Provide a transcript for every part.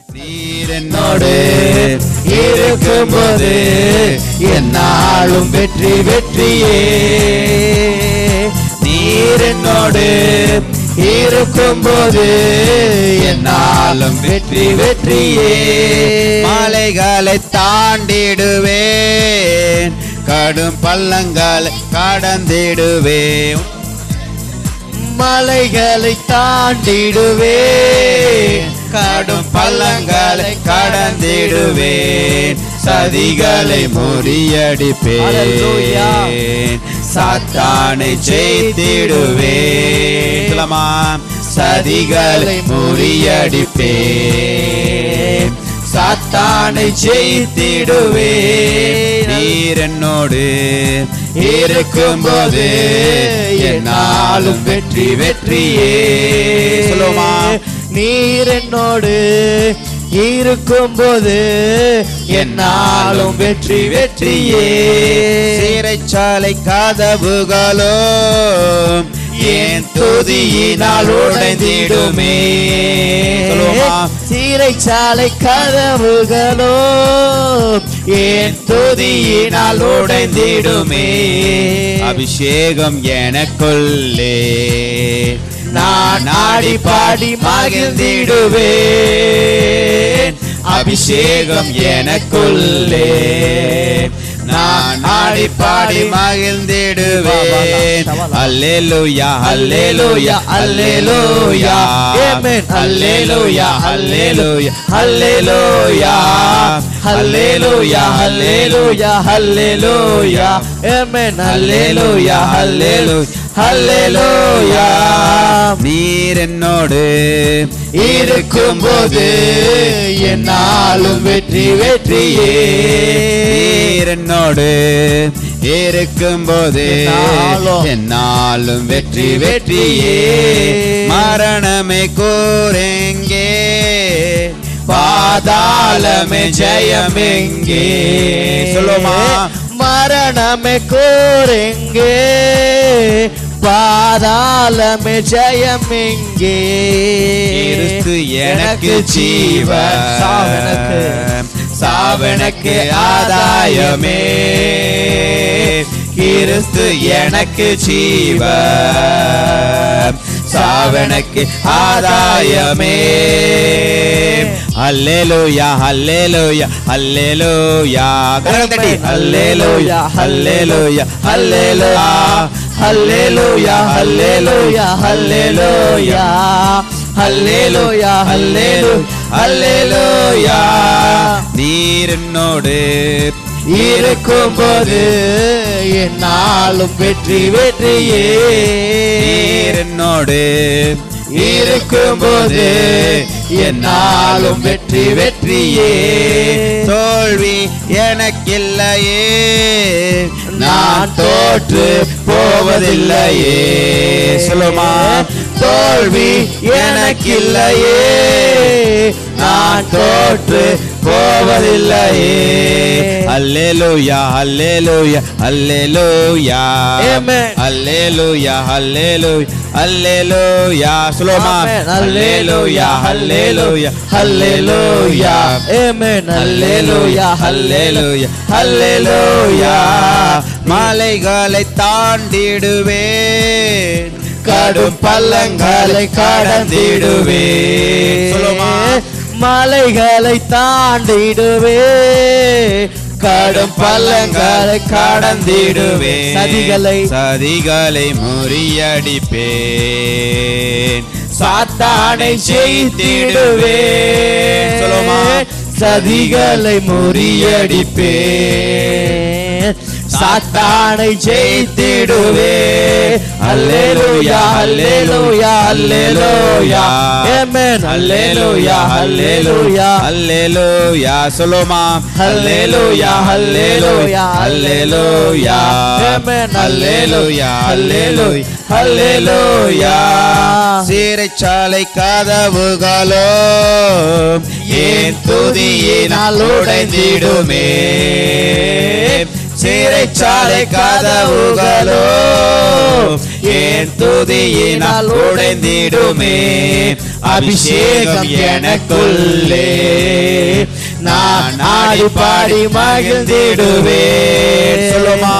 நீர் என்னோடு இருக்கும்போது என்னாலும் வெற்றி வெற்றியே. நீர் என்னோடு இருக்கும்போது என்னாலும் வெற்றி வெற்றியே. மலைகளை தாண்டிடுவேன், கடும் பள்ளங்களை கடந்திடுவேன். மலைகளை தாண்டிடுவேன், கடும் பள்ளங்களை கடந்திடுவேன். சதிகளை முறியடிப்பேன், சாத்தானை ஜெயித்திடுவேன். சதிகளை முறியடிப்பேன், சாத்தானை ஜெயித்திடுவேன். நீர் என்னோடு இருக்கும்போது என்னாலும் வெற்றி வெற்றியே. சொல்லுமா, நீர் என்னோடு இருக்கும்போது என்னாலும் வெற்றி வெற்றியே. சிறைச்சாலை கதவுகளும் என் துதியினால் உடைந்திடுமே. சிறைச்சாலை கதவுகளும் என் துதியினால் உடைந்திடுமே. அபிஷேகம் எனக்குள்ளே நான் ஆடி பாடி மகிழ்ந்திடுவேன். அபிஷேகம் எனக்குள்ளே நான் ஆடி பாடி மகிழ்ந்திடுவேன். அல்லேலூயா அல்லேலூயா அல்லேலூயா, ஆமென். அல்லேலூயா அல்லேலூயா அல்லேலூயா அல்லேலூயா அல்லேலூயா அல்லேலூயா, ஆமென். அல்லேலூயா அல்லேலூயா அல்லேலூயா. நீர் என்னோடு இருக்கும்போது என்னாலும் வெற்றி வெற்றியே. நீர் என்னோடு இருக்கும்போது என்னாலும் வெற்றி வெற்றியே. மரணமே கூரெங்கே, பாதாளமே ஜெயமெங்கே. சொல்லுமா, மரணமே கூரெங்கே, பாதாளமே ஜெயமெங்கே. கிறிஸ்து எனக்கு ஜீவன், சாவனுக்கு ஆதாயமே. கிறிஸ்து எனக்கு ஜீவன், சாவனுக்கு ஆதாயமே. அல்லேலூயா அல்லேலூயா அல்லேலூயா. அல்லேலூயா அல்லேலூயா அல்லேலூயா அல்லேலூயா அல்லேலூயா அல்லேலூயா அல்லேலூயா அல்லேலூயா அல்லேலூயா. நீர் என்னோடு இருக்கும்போது என்னாலும் வெற்றி வெற்றியே. நீர் என்னோடு இருக்கும்போது என்னாலும் வெற்றி வெற்றியே. தோல்வி எனக்கில்லையே, நான் தோற்று போவதில்லையே. சொல்லுமா, தோல்வி எனக்கில்லையே, நான் தோற்று போவதில்லையே. அல்லேலூயா அல்லேலூயா அல்லேலூயா, ஆமென். அல்லேலூயா அல்லேலூயா அல்லேலூயா. சொல்லுமா, அல்லேலூயா அல்லேலூயா அல்லேலூயா, ஆமென். அல்லேலூயா அல்லேலூயா அல்லேலூயா. மலைகளை தாண்டிடுவேன், கடும் பள்ளங்களை கடந்திடுவேன். சொல்லுமா, மலைகளை தாண்டிடுவேன், கடும் பள்ளங்களை கடந்திடுவேன். சதிகளை முறியடிப்பேன், சாத்தானை ஜெயித்திடுவேன். சொல்லுமா, சதிகளை முறியடிப்பேன், சாத்தானை ஜெயித்திடுவேன். அல்லேலூயா அல்லேலூயா அல்லேலூயா, ஆமென். அல்லேலூயா அல்லேலூயா அல்லேலூயா. சொல்லுமா, அல்லேலூயா அல்லேலூயா அல்லேலூயா, ஆமென். அல்லேலூயா அல்லேலூயா அல்லேலூயா. சிறைச்சாலை கதவுகளும் என் துதியினால் உடைந்திடுமே. சிறைச்சாலை கதவுகளோ என் துதியினால் உடைந்திடுமே. அபிஷேகம் எனக்குள்ளே நான் ஆடி பாடி மகிழ்ந்திடுவேன். சொல்லுமா,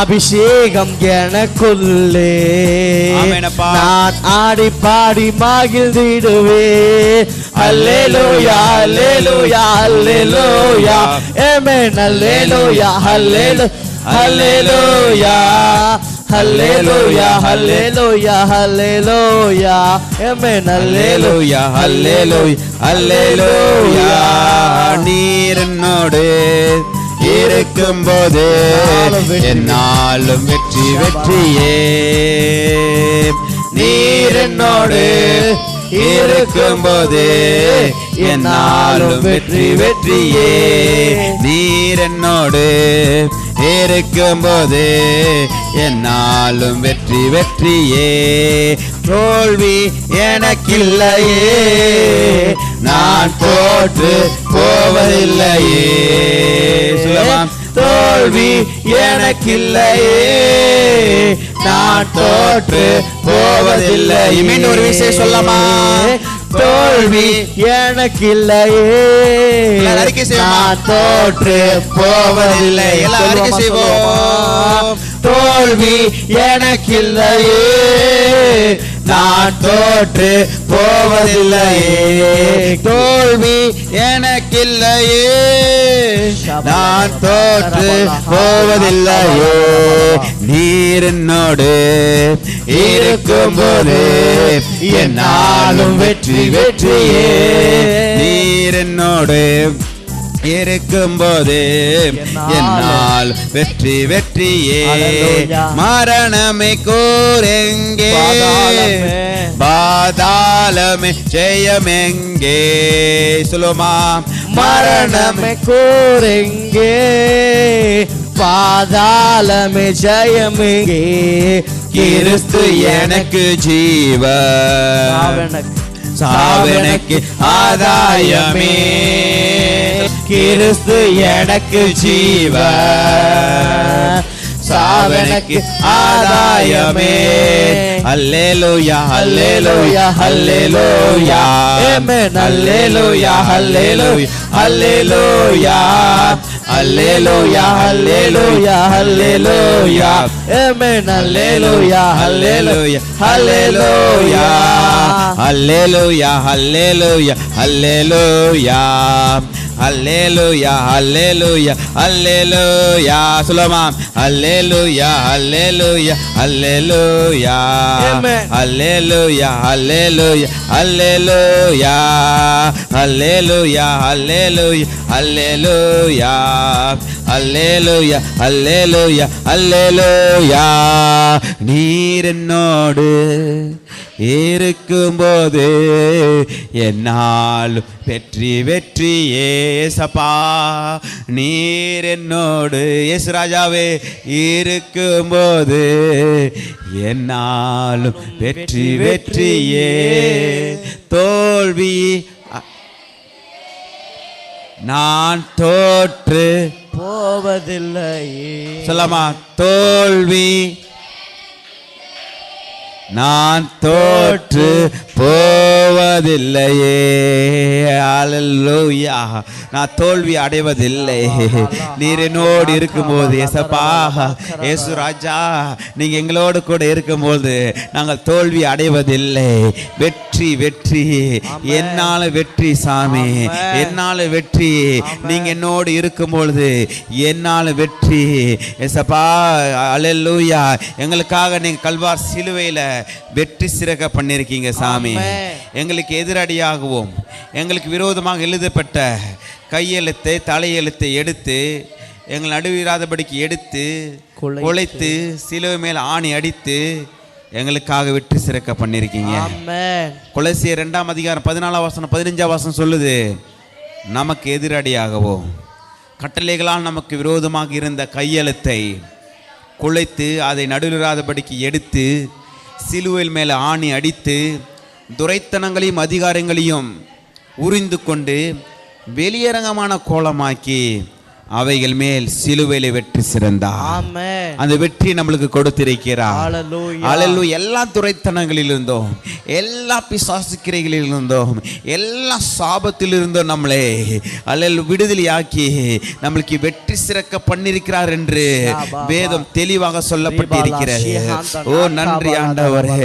அபிஷேகம் எனக்குள்ளே நான் ஆடி பாடி மகிழ்ந்திடுவேன். அல்லேலூயா அல்லேலூயா அல்லேலூயா ஆமென். அல்லேலூயா அல்லேலூயா அல்லேலூயா அல்லேலூயா அல்லேலூயா அல்லேலூயா ஆமென். அல்லேலூயா அல்லேலூயா அல்லேலூயா. நீர் என்னோடு இருக்கும்போது என்னாலும் வெற்றி வெற்றியே. நீர் என்னோடு இருக்கும்போது என்னாலும் வெற்றி வெற்றியே. நீர் என்னோடு இருக்கும்போது என்னாலும் வெற்றி வெற்றியே. தோல்வி எனக்கில்லையே, நான் தோற்று போவதில்லையே. சொல்லலாம், தோல்வி எனக்கில்லையே, நான் தோற்று போவதில்லை. மீண்டும் ஒரு விஷயம் சொல்லமா, தோல்வி எனக்கில்லையே, நான் தோற்று போவதில்லை. எல்லாம் அறிக்கை செய்வோம். தோல்வி எனக்கில்லையே, நான் தோற்று போவதில்லையே. தோல்வி எனக்கில்லையே, நான் தோற்று போவதில்லையே. நீர் என்னோடு இருக்கும்போது என்னாலும் வெற்றி வெற்றியே. நீர் என்னோடு இருக்கும்போது என்னால் வெற்றி வெற்றியே. மரணமே கூரெங்கே, பாதாளமே ஜெயமெங்கே. சொல்லுமா, மரணமே கூரெங்கே, பாதாளமே ஜெயமெங்கே. கிறிஸ்து எனக்கு ஜீவன், சாவெனக்கு ஆதாயமே. கிறிஸ்து எனக்கு ஜீவன், சாவெனக்கு ஆதாயமே. அல்லேலூயா அல்லேலூயா அல்லேலூயா ஆமென். அல்லேலூயா அல்லேலூயா அல்லேலூயா அல்லேலூயா அல்லேலூயா அல்லேலூயா ஆமென். அல்லேலூயா அல்லேலூயா அல்லேலூயா அல்லேலூயா அல்லேலூயா அல்லேலூயா அல்லேலூயா அல்லேலூயா அல்லேலூயா. சொல்லுமா, அல்லேலூயா அல்லேலூயா அல்லேலூயா அல்லேலூயா அல்லேலூயா அல்லேலூயா அல்லேலூயா அல்லேலூயா அல்லேலூயா அல்லேலூயா அல்லேலூயா அல்லேலூயா. நீர் என்னோடு இருக்கும்போது என்னால் வெற்றி வெற்றியே. சப்பா, நீர் என்னோடு இயேசு ராஜாவே இருக்கும்போது என்னாலும் வெற்றி வெற்றியே. தோல்வி நான் தோற்று போவதில்லையே. சொல்லமா, தோல்வி நான் தோற்று போவதில்லையே. அல்லேலூயா. நான் தோல்வி அடைவதில்லை. நீர் என்னோடு இருக்கும்போது ஏசப்பா, ஏசு ராஜா, நீங்க எங்களோடு கூட இருக்கும்போது நாங்கள் தோல்வி அடைவதில்லை. வெற்றி வெற்றி, என்னால வெற்றி சாமி, என்னால வெற்றி. நீங்க என்னோடு இருக்கும்பொழுது என்னால வெற்றி ஏசப்பா. அல்லேலூயா. எங்களுக்காக நீங்க கல்வார் சிலுவையில வெற்றி சிறக்க பண்ணிருக்கீங்க சாமி. எங்களுக்கு எதிரடியாகவும் எங்களுக்கு விரோதமாக எழுதப்பட்ட கையெழுத்தை தலையெழுத்தை எடுத்து எங்கள் நடுவிராதபடிக்கு எடுத்து கொலைத்து சிலுவை மேல் ஆணி அடித்து எங்களுக்காக வெற்றி சிறக்க பண்ணிருக்கீங்க. கொலோசியர் 2ஆம் அதிகாரம் 14ஆம் வசனம் 15ஆம் வசனம் சொல்லுது, நமக்கு எதிரடியாகவும் கட்டளைகளால் நமக்கு விரோதமாக இருந்த கையெழுத்தை குலைத்து அதை நடுவிராதபடிக்கு எடுத்து சிலுவையில் மேலே ஆணி அடித்து துரைத்தனங்களையும் அதிகாரங்களையும் உரிந்து கொண்டு வெளியரங்கமான கோலமாக்கி அவைகள் மேல் சிலுவையிலே வெற்றி சிறந்தார். ஆமென். அந்த வெற்றி நம்மளுக்கு கொடுத்திருக்கிறார். ஹalleluya. ஹalleluya. எல்லா துரைத்தனங்களிலிருந்தும், எல்லா பிசாசு கிரைகளிலிருந்தும், எல்லா சாபத்திலிருந்தும் நம்மளை ஹalleluya விடுதலையாக்கி நம்மளுக்கு வெற்றி சிறக்க பண்ணிருக்கிறார் என்று வேதம் தெளிவாக சொல்லப்பட்டிருக்கிறது. ஓ நன்றி ஆண்டவரே.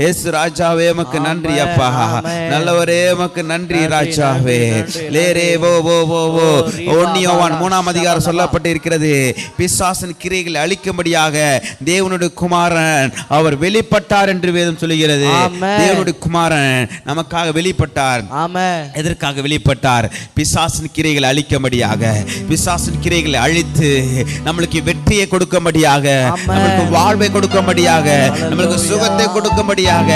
இயேசு ராஜாவே உமக்கு நன்றி அப்பா. நல்லவரே உமக்கு நன்றி ராஜாவே. லேரே வோ வோ வோ வோ. 1 யோவான் 3 அதிகாரம் சொல்லப்பட்டிருக்கிறது. பிசாசின் கிரியைகளை அழிக்கும்படியாக தேவனுடைய குமாரன் அவர் வெளிப்பட்டார் என்று வேதம் சொல்லுகிறது. தேவனுடைய குமாரன் நமக்காக வெளிப்பட்டார். எதற்காக வெளிப்பட்டார்? பிசாசின் கிரியைகளை அழிக்கும்படியாக, பிசாசின் கிரியைகளை அழித்து நம்மளுக்கு வெற்றியை கொடுக்கும்படியாக, நம்மளுக்கு வாழ்வை கொடுக்கும்படியாக, நம்மளுக்கு சுகத்தை கொடுக்கும்படியாக.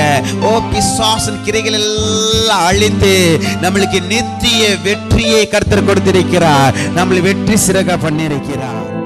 ஓ பிசாசின் கிரியைகள் எல்லாம் அழித்து நம்மளுக்கு நித்திய வெற்றியை கர்த்தர் கொடுத்திருக்கிறார். நம்மளை வெற்றி சிறக்க பண்ணியிருக்கிறார்.